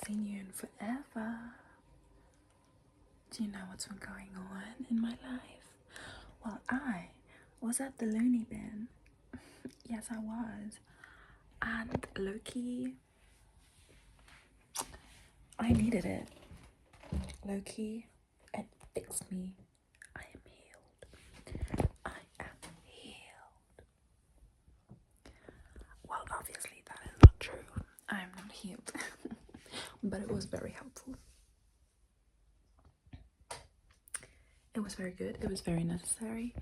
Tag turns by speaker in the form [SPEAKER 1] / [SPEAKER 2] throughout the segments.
[SPEAKER 1] seen you in forever. Do you know what's been going on in my life? Well, I was at the loony bin. Yes, I was. And low-key, I needed it. Low-key, it fixed me. I am healed. I am healed. Well, obviously that is not true. I am not healed. But it was very helpful. It was very good. It was very necessary.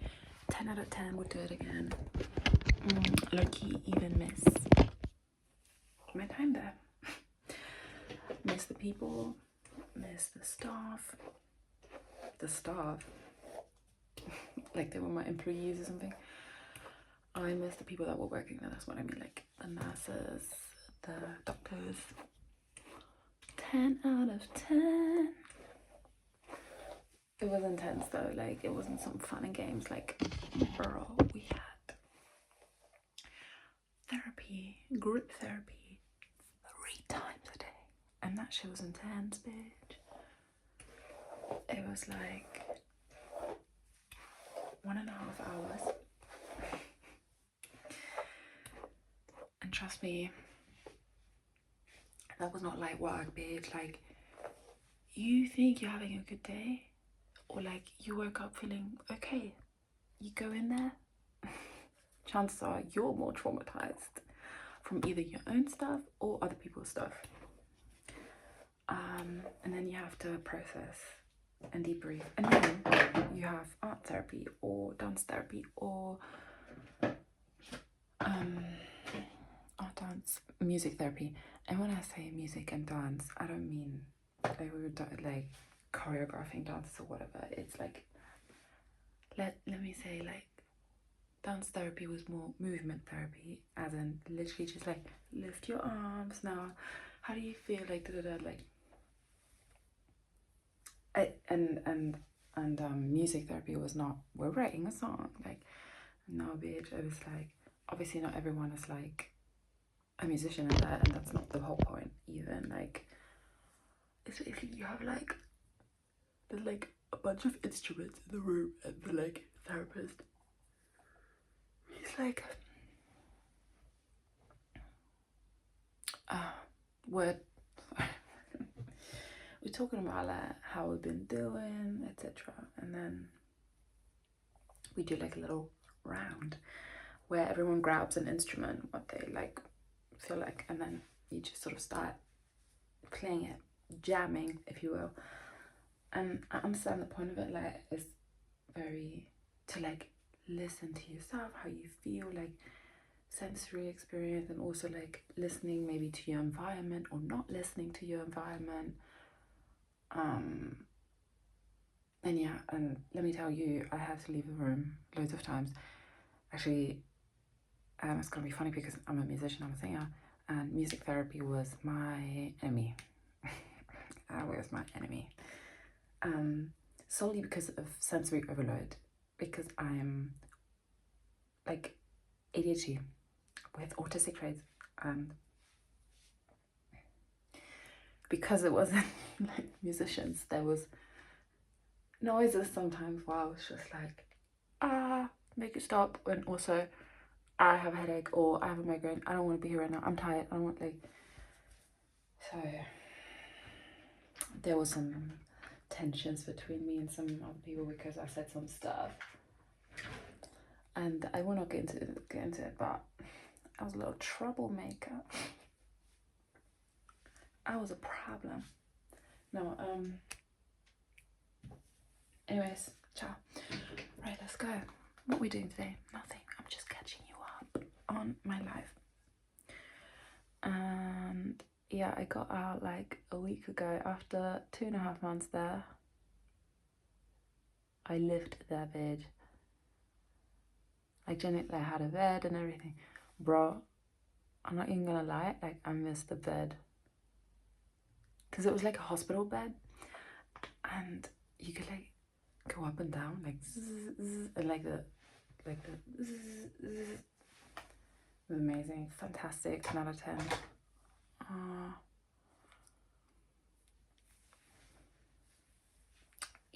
[SPEAKER 1] 10 out of 10 would do it again. Low-key, even miss my time there. Miss the people, miss the staff. The staff, like they were my employees or something. I miss the people that were working there. That's what I mean, like the nurses, the doctors. 10 out of 10. It was intense though. Like it wasn't some fun and games. Like, bro, we had therapy, group therapy, 3 times a day, and that shit was intense, bitch. It was like 1.5 hours, and trust me, that was not light work, bitch. Like, you think you're having a good day, or like you woke up feeling okay, you go in there, chances are you're more traumatized from either your own stuff or other people's stuff. And then you have to process and debrief, and then you have art therapy or dance therapy or music therapy. And when I say music and dance, I don't mean like we were like choreographing dances or whatever. It's like, let me say, like, dance therapy was more movement therapy, as in literally just like lift your arms now, how do you feel, like like music therapy was not, we're writing a song, like, no bitch. It was like, obviously not everyone is like a musician in that, and that's not the whole point even. Like, it's basically you have like, there's like a bunch of instruments in the room, and the like therapist, he's like, we're talking about like how we've been doing, etc. And then we do like a little round where everyone grabs an instrument, what they like feel like, and then you just sort of start playing it, jamming, if you will. And I understand the point of it, like, it's very to like listen to yourself, how you feel, like sensory experience, and also like listening maybe to your environment or not listening to your environment. And yeah, and let me tell you, I had to leave the room loads of times. Actually, it's gonna be funny because I'm a musician, I'm a singer, and music therapy was my enemy. It was my enemy. Solely because of sensory overload, because I'm like ADHD with autistic traits, and because it wasn't like musicians, there was noises sometimes while I was just like, make it stop, and also I have a headache or I have a migraine, I don't want to be here right now, I'm tired, I don't want, like, so there was some tensions between me and some other people because I said some stuff, and I will not get into it, but I was a little troublemaker. I was a problem. No, anyways, ciao. Right, let's go. What are we doing today? Nothing. I'm just catching you up on my life. And yeah, I got out like a week ago after 2.5 months there. I lived there, bitch. Like, genuinely, I had a bed and everything. Bro, I'm not even gonna lie, like, I missed the bed. Because it was like a hospital bed. And you could like go up and down, like zzz, zzz, and like the zzz, zzz. It was amazing, fantastic, 10 out of 10.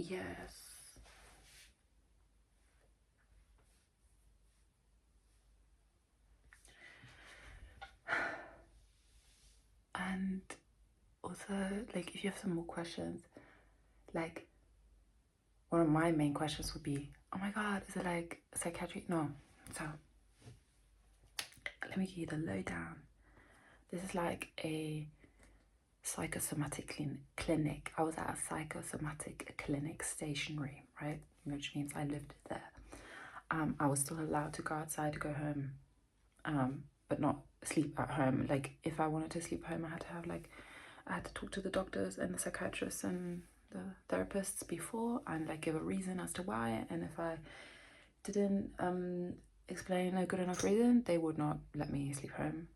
[SPEAKER 1] yes. And also, like, if you have some more questions, like, one of my main questions would be, oh my god, is it like psychiatric? No. So let me give you the lowdown. This is like a psychosomatic clinic. I was at a psychosomatic clinic, stationary, right? Which means I lived there. I was still allowed to go outside to go home, but not sleep at home. Like, if I wanted to sleep home, I had to talk to the doctors and the psychiatrists and the therapists before, and like give a reason as to why. And if I didn't explain a good enough reason, they would not let me sleep home.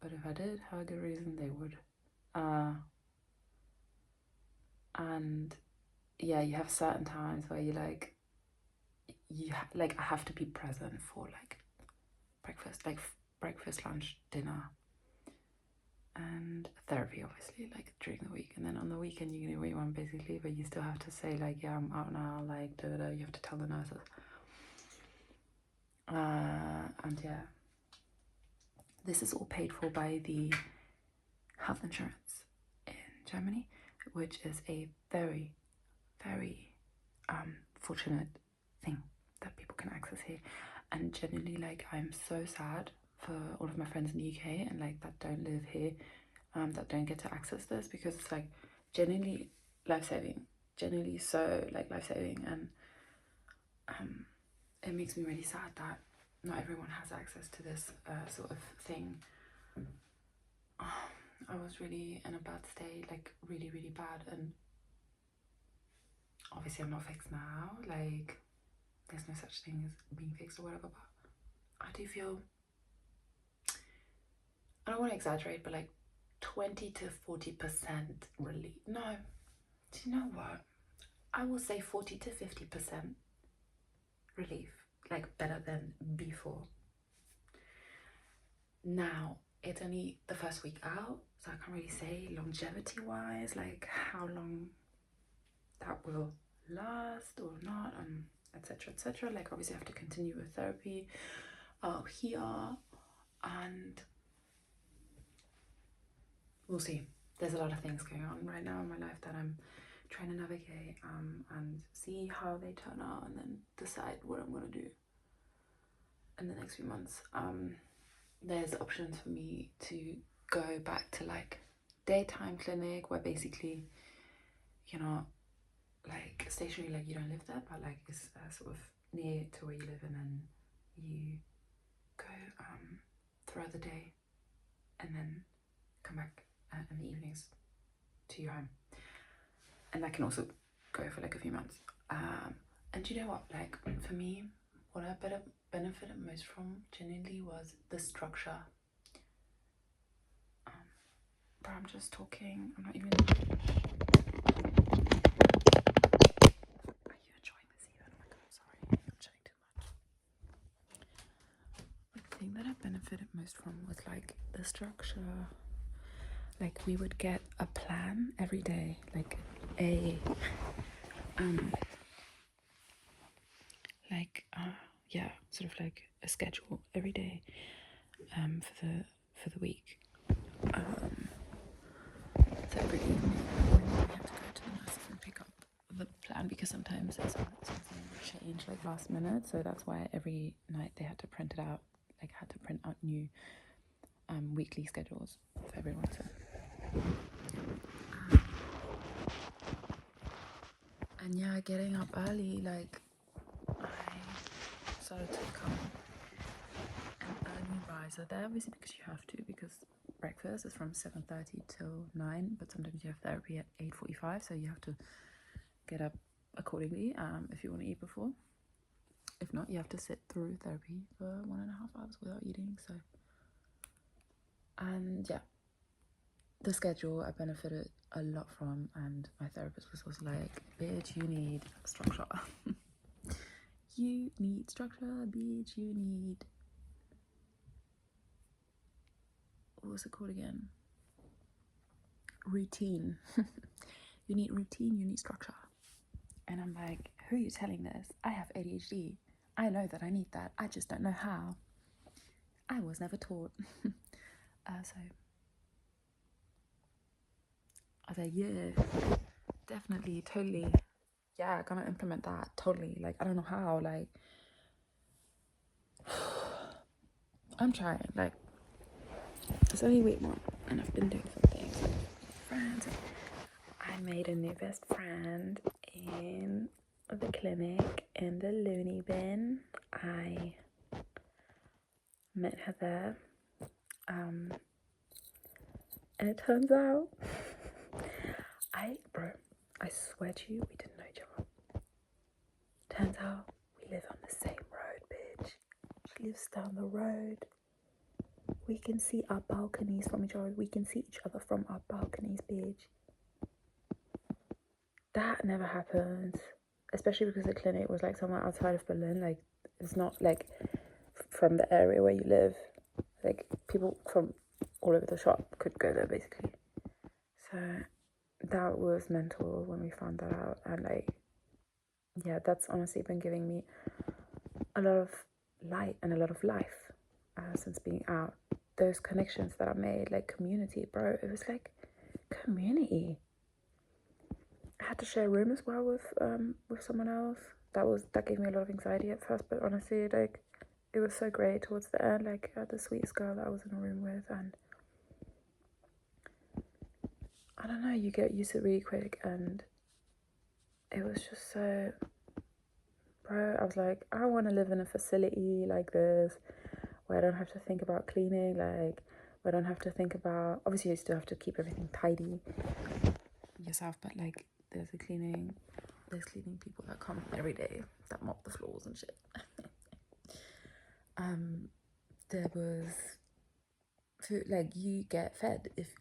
[SPEAKER 1] But if I did have a good reason, they would. And yeah, you have certain times where you like, I have to be present for like breakfast, lunch, dinner, and therapy, obviously, like during the week. And then on the weekend you can wait one basically, but you still have to say like, yeah, I'm out now, like you have to tell the nurses. And yeah, this is all paid for by the health insurance in Germany, which is a very, very fortunate thing that people can access here. And genuinely, like, I'm so sad for all of my friends in the UK and like that don't live here, that don't get to access this, because it's like genuinely life-saving, genuinely so like life-saving. And it makes me really sad that not everyone has access to this sort of thing. I was really in a bad state, like really, really bad, and obviously I'm not fixed now, like there's no such thing as being fixed or whatever, but I do feel, I don't want to exaggerate, but like 20 to 40% relief. No, do you know what? I will say 40 to 50% relief, like better than before. Now, it's only the first week out, so I can't really say longevity wise, like how long that will last or not, etc, etc. Like, obviously I have to continue with therapy here, and we'll see. There's a lot of things going on right now in my life that I'm trying to navigate, and see how they turn out, and then decide what I'm going to do in the next few months. There's options for me to go back to like daytime clinic, where basically, you know, like stationary, like you don't live there, but like it's sort of near to where you live, and then you go throughout the day and then come back in the evenings to your home. And that can also go for like a few months. And you know what, like for me, what I benefited most from genuinely was the structure. But I'm just talking, I'm not even... Are you enjoying this even? Oh my god, I'm sorry, I'm chatting too much. The thing that I benefited most from was like the structure. Like, we would get a plan every day, like a yeah, sort of like a schedule every day for the week. So every evening we have to go to the nurses and pick up the plan, because sometimes something would change like last minute, so that's why every night they had to print it out, like had to print out new weekly schedules for everyone. So and yeah, getting up early, like I started to become an early riser there, obviously because you have to, because breakfast is from 7:30 till 9, but sometimes you have therapy at 8:45, so you have to get up accordingly if you want to eat before. If not, you have to sit through therapy for 1.5 hours without eating. So, and yeah, the schedule I benefited a lot from, and my therapist was also like, bitch, you need structure. You need structure, bitch. You need, what was it called again? Routine. You need routine, you need structure. And I'm like, who are you telling this? I have ADHD. I know that I need that. I just don't know how. I was never taught. So I was like, yeah, definitely, totally. Yeah, gonna implement that, totally. Like, I don't know how, like, I'm trying, like, it's only week 1, and I've been doing some things with friends. I made a new best friend in the clinic, in the loony bin. I met her there, and it turns out, I swear to you, we didn't know each other. Turns out, we live on the same road, bitch. She lives down the road. We can see our balconies from each other. We can see each other from our balconies, bitch. That never happens. Especially because the clinic was like somewhere outside of Berlin. Like, it's not like from the area where you live. Like, people from all over the shop could go there, basically. So that was mental when we found that out. And like, yeah, that's honestly been giving me a lot of light and a lot of life since being out. Those connections that I made, like community, bro, it was like community. I had to share a room as well with someone else. That gave me a lot of anxiety at first, but honestly, like, it was so great towards the end. Like, the sweetest girl that I was in a room with, and I don't know, you get used to it really quick, and it was just so, bro, I was like, I want to live in a facility like this where I don't have to think about cleaning, like, where I don't have to think about, obviously you still have to keep everything tidy yourself, but like, there's cleaning people that come every day that mop the floors and shit. There was food, like, you get fed if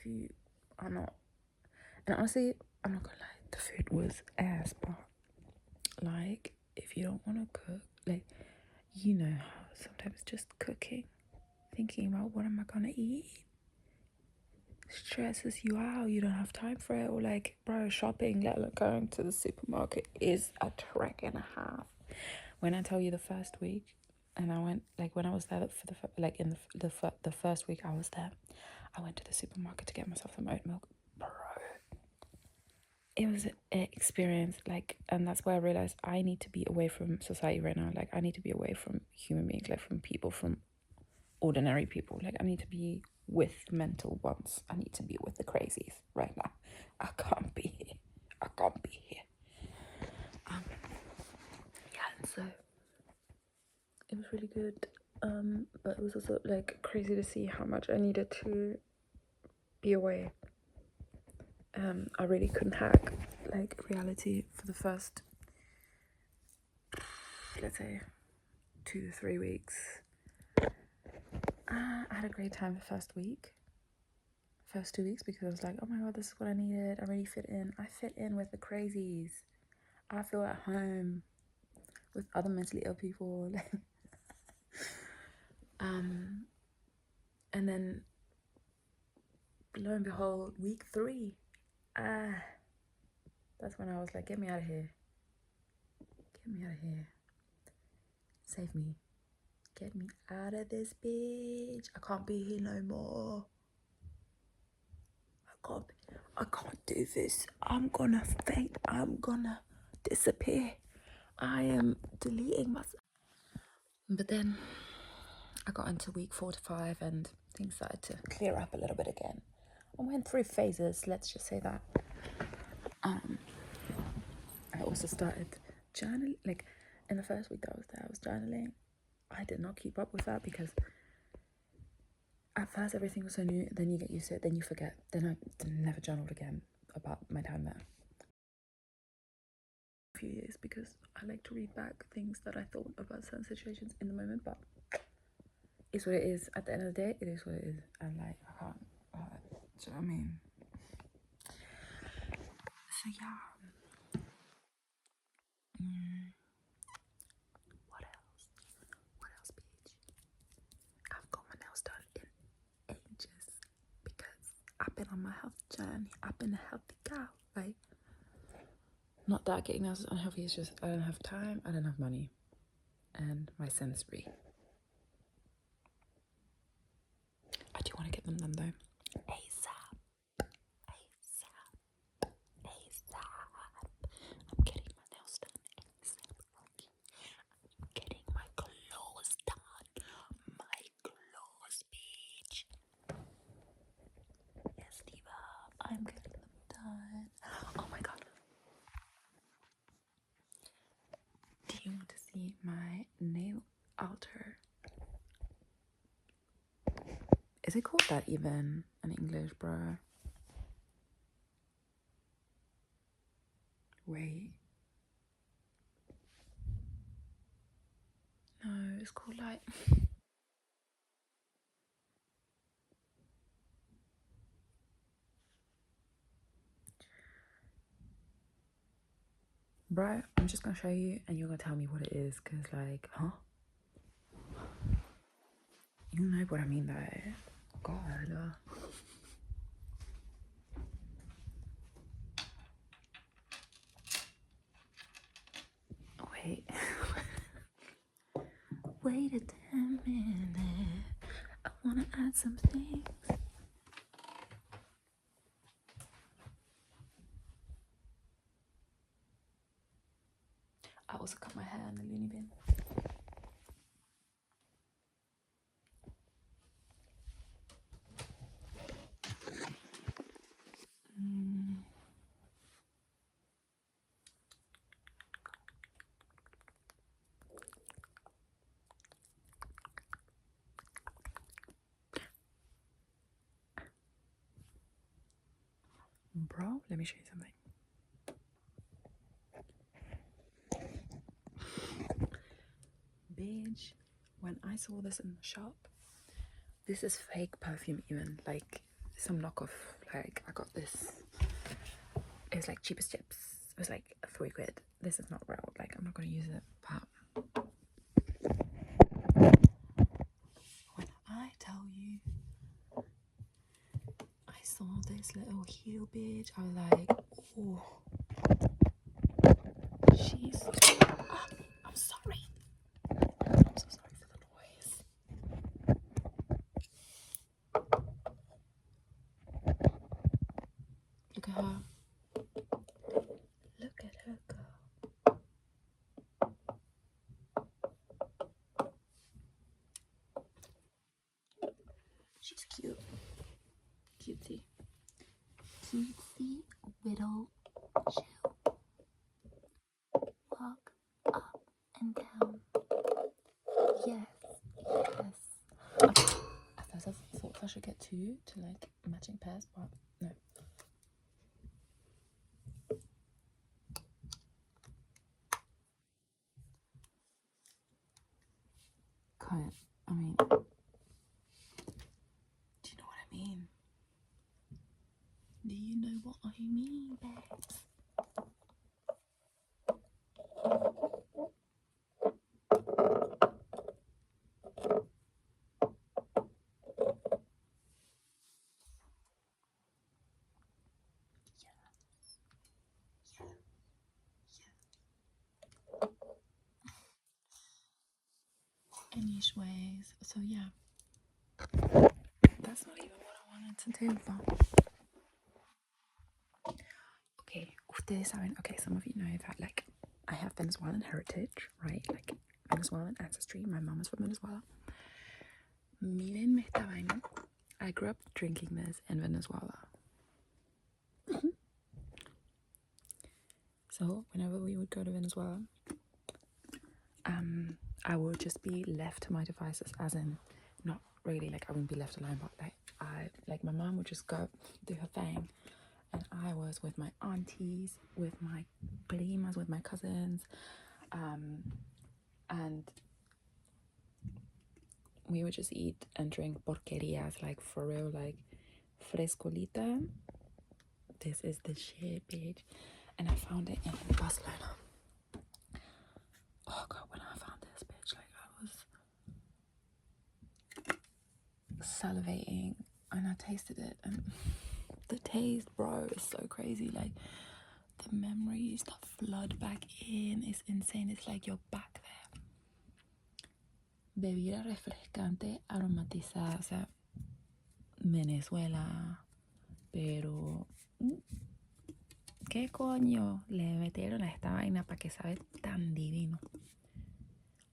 [SPEAKER 1] you are not, and honestly, I'm not gonna lie, the food was ass, but like, if you don't want to cook, like, you know how sometimes just cooking, thinking about what am I gonna eat, stresses you out. You don't have time for it. Or like, bro, shopping, let alone going to the supermarket, is a trek and a half. When I tell you the first week, and I went, like, when I was there for the first week I was there, I went to the supermarket to get myself some oat milk, bro. It was an experience, like, and that's why I realized I need to be away from society right now. Like, I need to be away from human beings, like, from people, from ordinary people. Like, I need to be with mental ones. I need to be with the crazies right now. I can't be here. Yeah, and so it was really good. But it was also like crazy to see how much I needed to be away. I really couldn't hack like reality for the first, let's say, 2 to 3 weeks. I had a great time the first 2 weeks, because I was like, oh my god, this is what I needed. I really fit in. I fit in with the crazies. I feel at home with other mentally ill people. And then lo and behold, week 3, that's when I was like, get me out of here. Save me. Get me out of this bitch. I can't be here no more. I can't do this. I'm gonna fade. I'm gonna disappear. I am deleting myself. But then I got into week 4 to 5 and things started to clear up a little bit again. I went through phases, let's just say that. I also started journaling. Like, in the first week that I was there, I was journaling. I did not keep up with that because at first everything was so new, then you get used to it, then you forget. Then I never journaled again about my time there. A few years, because I like to read back things that I thought about certain situations in the moment, but it's what it is. At the end of the day, it is what it is. And like, I can't, do you know what I mean? So yeah. What else, bitch? I've got my nails done in ages because I've been on my health journey. I've been a healthy gal. Like, Not that getting nails is unhealthy, it's just I don't have time, I don't have money, and my sensory. I do want to get them done though. ASAP. ASAP. ASAP. I'm getting my nails done ASAP. I'm getting my claws done. My claws, bitch. Yes, diva. I'm getting them done. Oh my god. Do you want to see my nail alter? Is it called that even in English, bro? Wait. No, it's called like... Bro, I'm just gonna show you and you're gonna tell me what it is, because like, huh? You know what I mean though. God. Wait. Wait a damn minute. I wanna add some things. I also cut my hair in the loony bin. Bro, let me show you something. Bitch, when I saw this in the shop, this is fake perfume even, like some knockoff. Like I got this, it was like cheapest chips, it was like £3. This is not real, like I'm not gonna use it, but when I tell you I saw this little heel bitch, I was like, oh, she's I'm sorry, I'm so sorry for the noise. Look at her. Look at her go. She's cute. Cutesy. Cutesy little Jill. Walk up and down. Yes, yes. At first I thought I should get two to like matching pairs, but no. Can't. I mean, do you know what I mean? Do you know what I mean, babes? Anyways, so yeah. That's not even what I wanted to do, but okay, ustedes saben, okay, some of you know that like I have Venezuelan heritage, right? Like Venezuelan ancestry. My mom is from Venezuela. Mírenme esta vaina. I grew up drinking this in Venezuela. So whenever we would go to Venezuela, I would just be left to my devices, as in not really like I wouldn't be left alone, but like my mom would just go do her thing, and I was with my aunties, with my primas, with my cousins, and we would just eat and drink porquerias, like for real, like frescolita. This is the shit, bitch. And I found it in Barcelona. Oh god, when I found this bitch, like I was salivating and I tasted it, and the taste, bro, is so crazy. Like the memories that flood back in. It's insane. It's like you're back there. Bebida refrescante aromatizada, o sea, Venezuela, pero ¿qué coño le metieron a esta vaina para que sabe tan divino?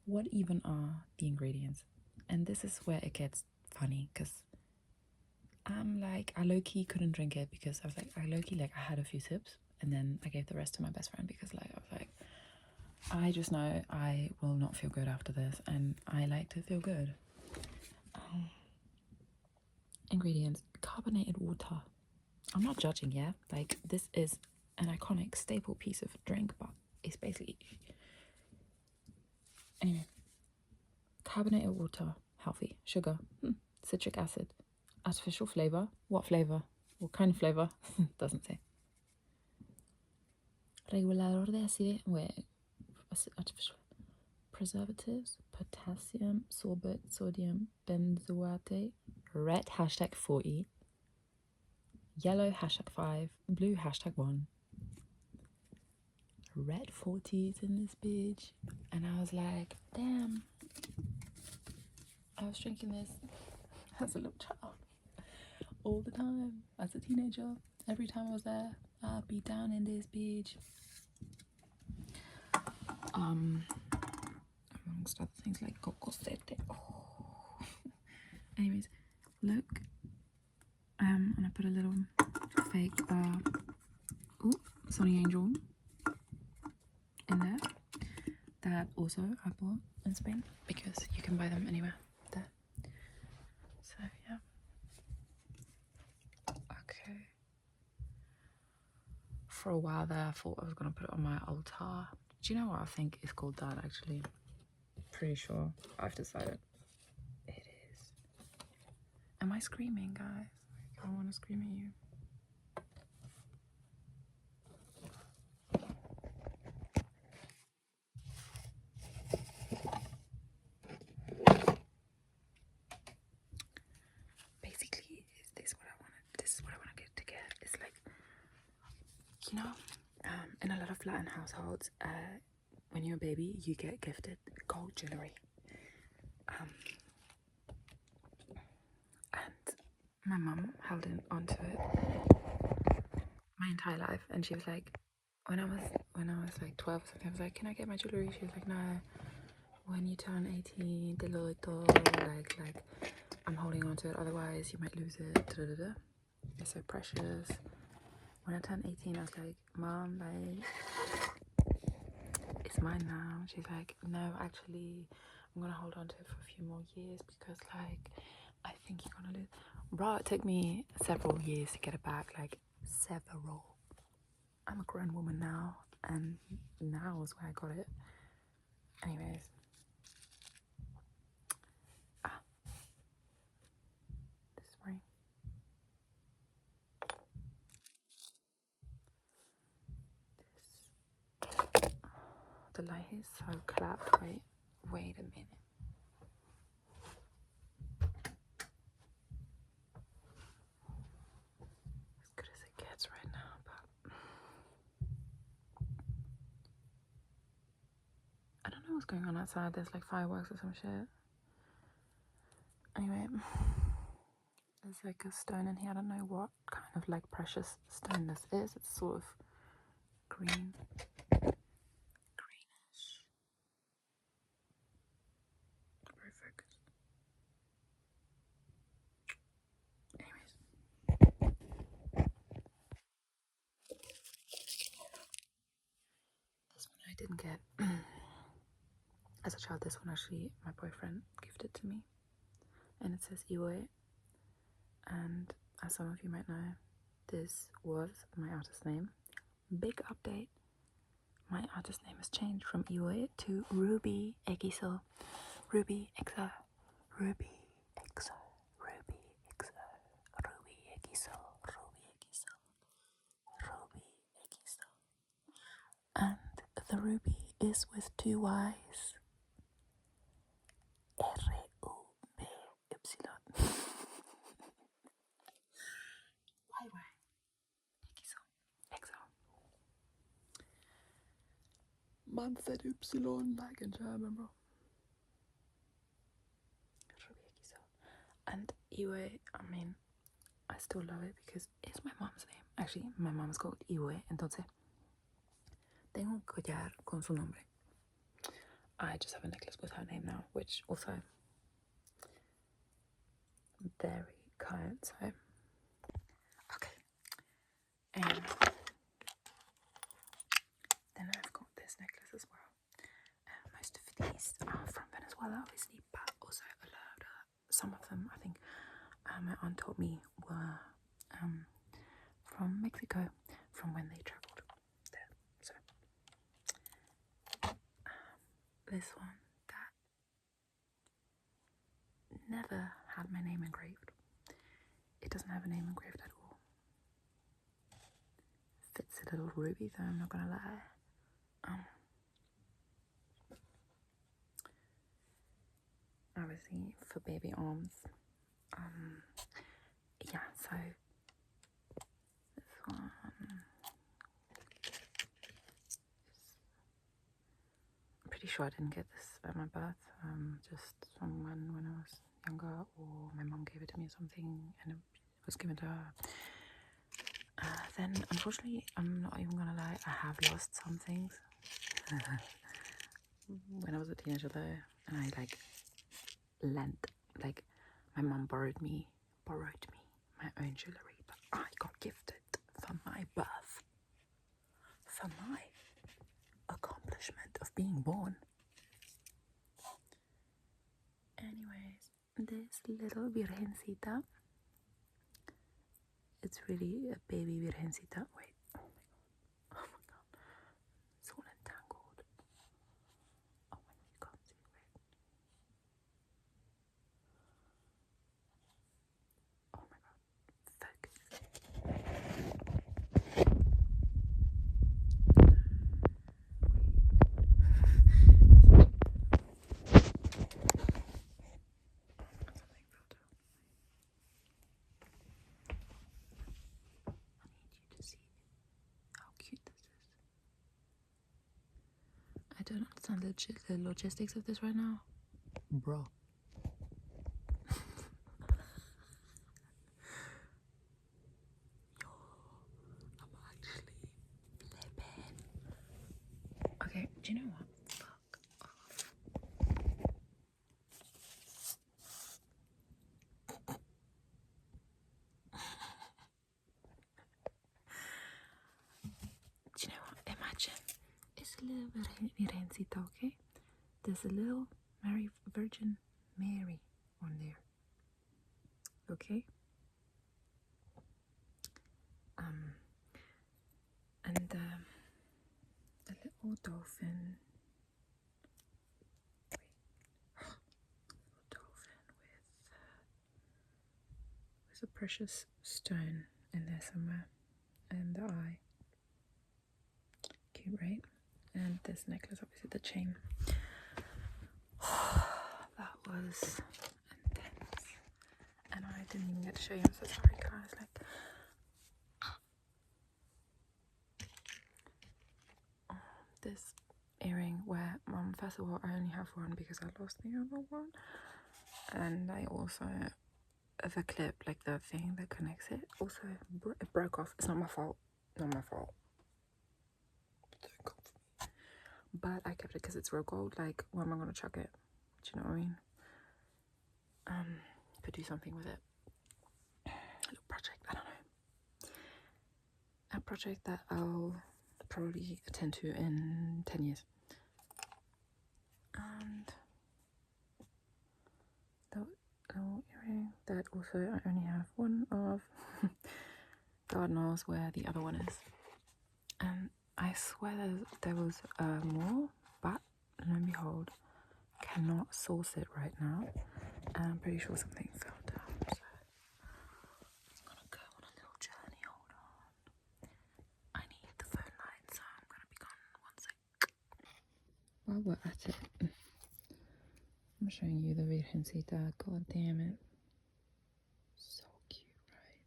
[SPEAKER 1] What even are the ingredients? And this is where it gets funny, because I'm like, I low-key couldn't drink it because I was like, I low-key, like, I had a few sips and then I gave the rest to my best friend because, like, I was like, I just know I will not feel good after this, and I like to feel good. Ingredients: carbonated water. I'm not judging, yeah? Like, this is an iconic staple piece of drink, but it's basically... Anyway. Carbonated water, healthy. Sugar, citric acid. Artificial flavour. What flavour? What kind of flavour? Doesn't say. Regulador de acidez. Wait. Artificial. Preservatives. Potassium, sorbate, sodium, benzoate. Red #40. Yellow #5. Blue #1. Red 40s in this bitch. And I was like, damn. I was drinking this as a little child all the time. As a teenager, every time I was there, I'd be down in this bitch. Amongst other things like cocosete. Oh. Anyways, look. And I put a little fake Sonny Angel in there. That also I bought in Spain because you can buy them anywhere there. So yeah. Okay. For a while there, I thought I was gonna put it on my altar. Do you know what I think it's called that actually? Pretty sure I've decided it is. Am I screaming, guys? Like, I want to scream at you. Basically, this is what I wanted to get. It's like, you know, in a lot of Latin households, when you're a baby, you get gifted gold jewellery. And my mum held onto it my entire life, and she was like, when I was like 12 or something, I was like, can I get my jewellery? She was like, no, when you turn 18, te lo doy todo, like I'm holding on to it, otherwise you might lose it, da-da-da-da. It's so precious. When I turned 18, I was like, Mom, like, it's mine now. She's like, no, actually, I'm gonna hold on to it for a few more years because, like, I think you're gonna lose. Bro, it took me several years to get it back, like, several. I'm a grown woman now, and now is where I got it. Anyways. This ring. The light is so clapped. Wait a minute. As good as it gets right now, but I don't know what's going on outside. There's like fireworks or some shit. Anyway, there's like a stone in here. I don't know what kind of like precious stone this is. It's sort of green. Greenish. Very focused. Anyways. This one I didn't get. As a child, this one actually my boyfriend gifted to me. And it says Iwe. And as some of you might know, this was my artist name. Big update. My artist name has changed from Iwe to Ruby Egiso. Ruby Exo. Ruby Exo. Ruby Exo. Ruby Egiso. Ruby Egiso. Ruby Egiso. And the ruby is with 2 Y's. R-U-B-Y. Egiso. Exo. Man sätter ypsilon-lägen German, bro. And Iwe, I mean, I still love it because it's my mom's name. Actually, my mom's called Iwe, entonces tengo un collar con su nombre. I just have a necklace with her name now, which also very kind, so okay. And then I've got this necklace as well. Most of these are from Venezuela, obviously, but also a lot some of them, I think, my aunt told me were from Mexico, from when they traveled there. So this one that never had my name engraved. It doesn't have a name engraved at all. Fits a little ruby though, I'm not gonna lie. Obviously for baby arms. Yeah, so this one I'm pretty sure I didn't get this at my birth. Just someone when I was younger, or my mom gave it to me or something, and it was given to her. Then unfortunately, I'm not even gonna lie, I have lost some things when I was a teenager though, and I lent, my mom borrowed me my own jewellery, but I got gifted for my birth, for my accomplishment of being born. Anyways, this little virgencita, it's really a baby virgencita. Wait, oh my god, it's all entangled. Oh my god, you can't see, wait. Oh my god, focus. I don't understand the logistics of this right now, bro. I'm actually flipping. Okay, do you know what? Fuck off. Do you know what? Imagine it's a little virgencita, okay? There's a little Virgin Mary on there, okay? And a little dolphin. Dolphin with a precious stone in there somewhere, and the eye. Cute, right? And this necklace, obviously the chain. That was intense, and I didn't even get to show you. I'm so sorry, guys. This earring, where first of all, I only have one because I lost the other one, and I also the clip, the thing that connects it, also it broke off. It's not my fault. Not my fault. Don't come for me. But I kept it because it's real gold. Why am I gonna chuck it? Do you know what I mean? Could do something with it. A little project. I don't know. A project that I'll probably attend to in 10 years. And the little earring that also I only have one of. God knows where the other one is. And I swear there was more, but lo and behold, cannot source it right now. And I'm pretty sure something fell down, so I'm gonna go on a little journey. Hold on. I need the phone line, so I'm gonna be gone 1 sec. While we're at it, I'm showing you the Virgencita. God damn it. So cute, right?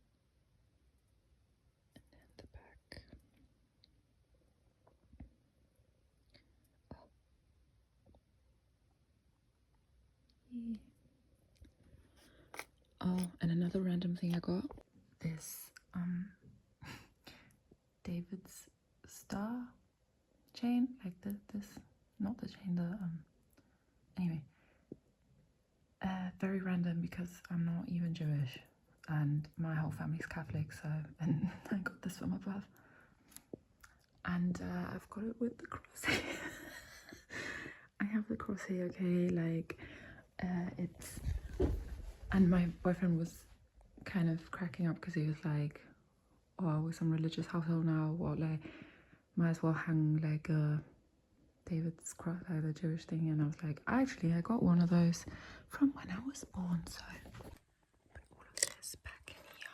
[SPEAKER 1] And then the back. Oh, and another random thing I got, this David's star chain, like this, not the chain, the anyway, very random because I'm not even Jewish and my whole family's Catholic, so, and I got this from above, and I've got it with the cross here. I have the cross here, okay, like it's, and my boyfriend was kind of cracking up because he was like, oh, we're some religious household now, what, like, might as well hang like a David's cross, like the Jewish thing. And I was like, actually, I got one of those from when I was born, so put all of this back in here.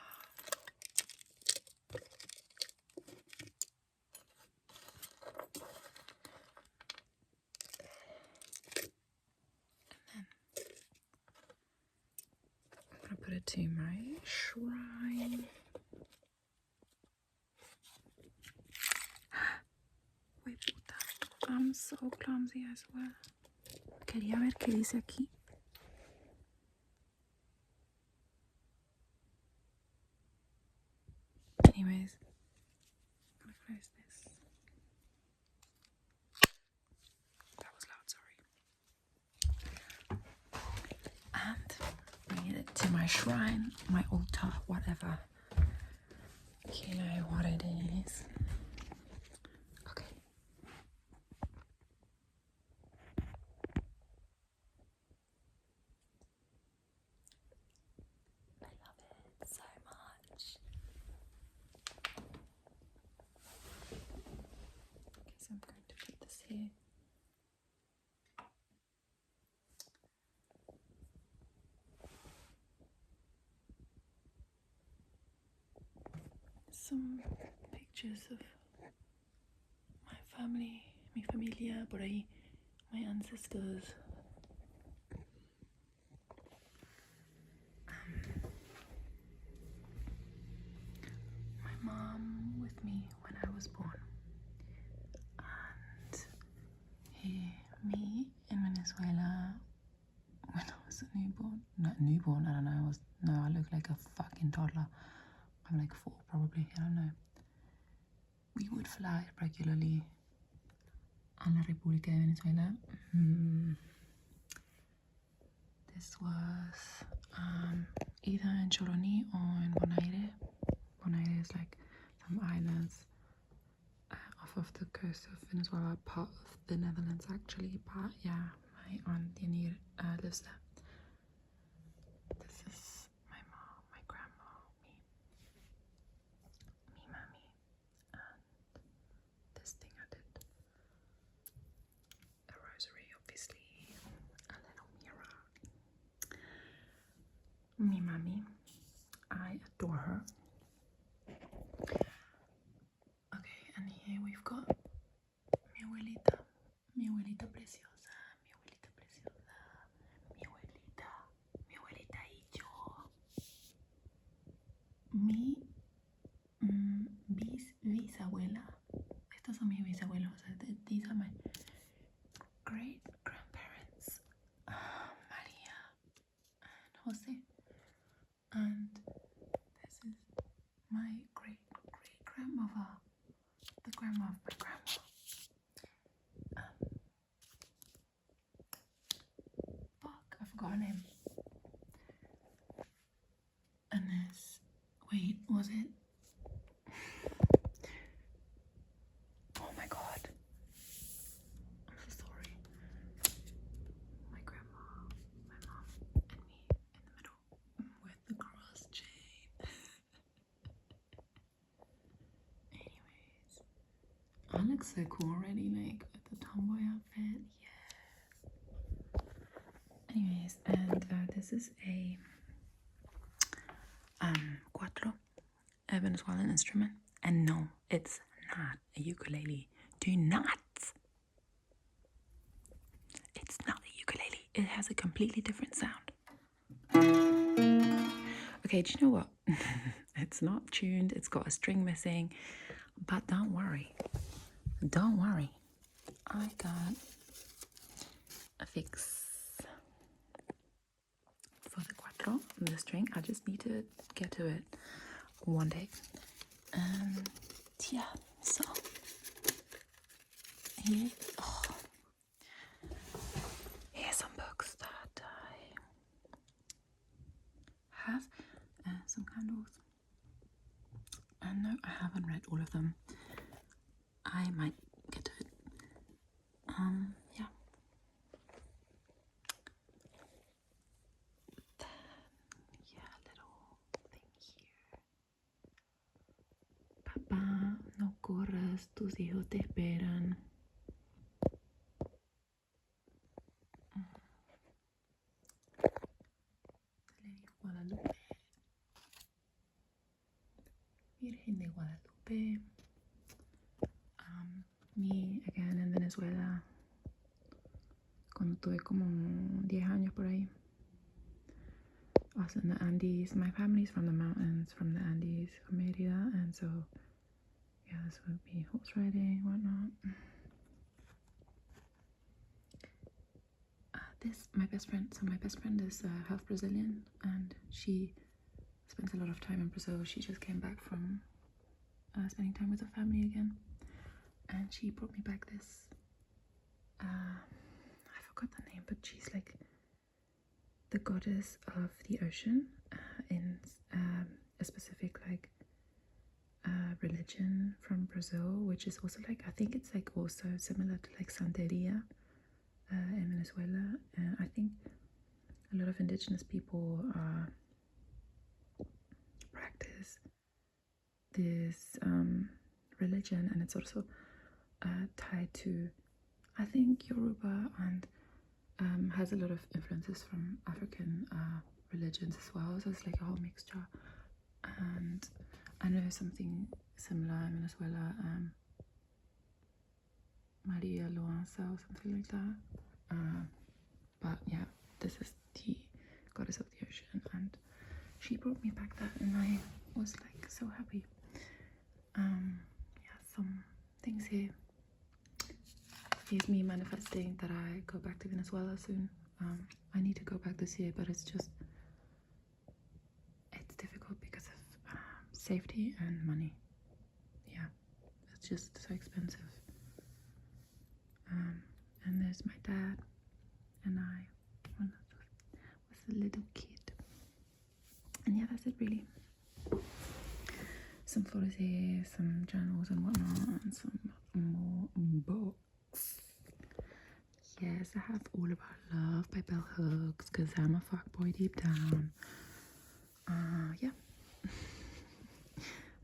[SPEAKER 1] And then I'm gonna put it to my shrine. Wait, puta, I'm so clumsy, I swear. Quería ver qué dice aquí. Anyways, I'm gonna close this. That was loud, sorry. And bring it to my shrine, my altar, whatever. You know what it is. Okay. I love it so much. Okay, so I'm going to put this here. Some pictures of my family, mi familia, por ahí, my ancestors. My mom with me when I was born, and me in Venezuela when I was a newborn. Not newborn, I don't know. I look like a fucking toddler. I'm like 4 probably, I don't know. We would fly regularly a la República de Venezuela. This was either in Choroní or in Bonaire. Bonaire is like some islands off of the coast of Venezuela, part of the Netherlands actually, but yeah, my aunt Yanir lives there. This is my mom, my grandma, me, mommy, and this thing I did. A rosary, obviously, a little mirror. Me mommy, I adore her. Okay, and here we've got mi abuelita preciosa, mi abuelita preciosa, mi abuelita y yo. Mi bisabuela. Estos son mis bisabuelos. These are my great grandparents, Maria and Jose. And this is my great grandmother, the grandma of my grandma. Fuck, I forgot her name. And this, wait, was it? Oh my god. I'm so sorry. My grandma, my mom, and me in the middle with the cross chain. Anyways, I look so cool already, like with the tomboy outfit. Yeah. Anyways, and this is a cuatro, a Venezuelan instrument, and no, it's not a ukulele. Do not. It's not a ukulele. It has a completely different sound. Okay, do you know what? It's not tuned. It's got a string missing, but don't worry. Don't worry. I got a fix. outro, the string. I just need to get to it one day. Yeah, so here, here's some books that I have, some candles. And no, I haven't read all of them. I might get to it. Yeah. Then, yeah, little thing here. Papá, no corras, tus hijos te esperan. Guadalupe. Virgen de Guadalupe. Me again in Venezuela cuando tuve como 10 años por ahí. Also in the Andes. My family's from the mountains, from the Andes, from Merida, and so yeah, this would be horse riding, whatnot. My best friend is half Brazilian, and she spends a lot of time in Brazil. She just came back from spending time with her family again, and she brought me back this I forgot the name, but she's like the goddess of the ocean in a specific like religion from Brazil, which is also like, I think it's like also similar to like Santeria in Venezuela. I think a lot of indigenous people practice this religion, and it's also tied to, I think, Yoruba, and has a lot of influences from African religions as well, so it's like a whole mixture. And I know something similar in Venezuela, Maria Loanza or something like that, but yeah, this is the goddess of the ocean, and she brought me back that, and I was like so happy. Yeah, some things here. Here's me manifesting that I go back to Venezuela soon. I need to go back this year, but it's difficult because of safety and money. Yeah, it's just so expensive. And there's my dad and I when I was a little kid. And yeah, that's it really. Some photos here, some journals and whatnot, and some more books. Yes, I have All About Love by Bell Hooks, because I'm a fuckboy deep down. Yeah.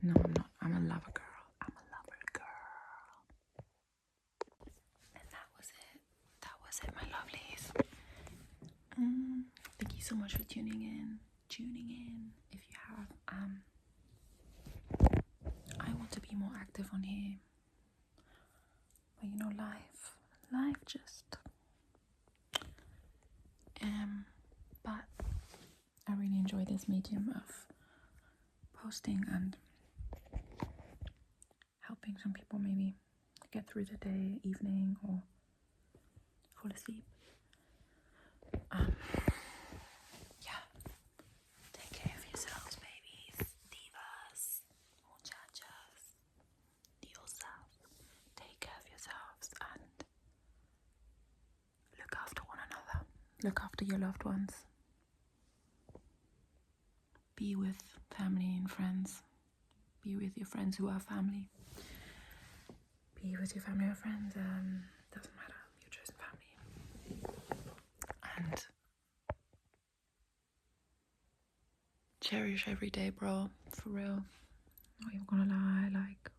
[SPEAKER 1] No, I'm not. I'm a lover girl. I'm a lover girl. And that was it. That was it, my lovelies. Thank you so much for tuning in. If you have, I want to be more active on here. But you know, life just, but I really enjoy this medium of posting and helping some people maybe get through the day, evening, or fall asleep. Yeah, take care of yourselves, babies, divas, muchachas, diosas. Take care of yourselves and look after one another. Look after your loved ones. Be with family and friends. Be with your friends who are family. Be with your family or friends. Doesn't matter. Your chosen family. And cherish every day, bro. For real. Not even gonna lie. Like,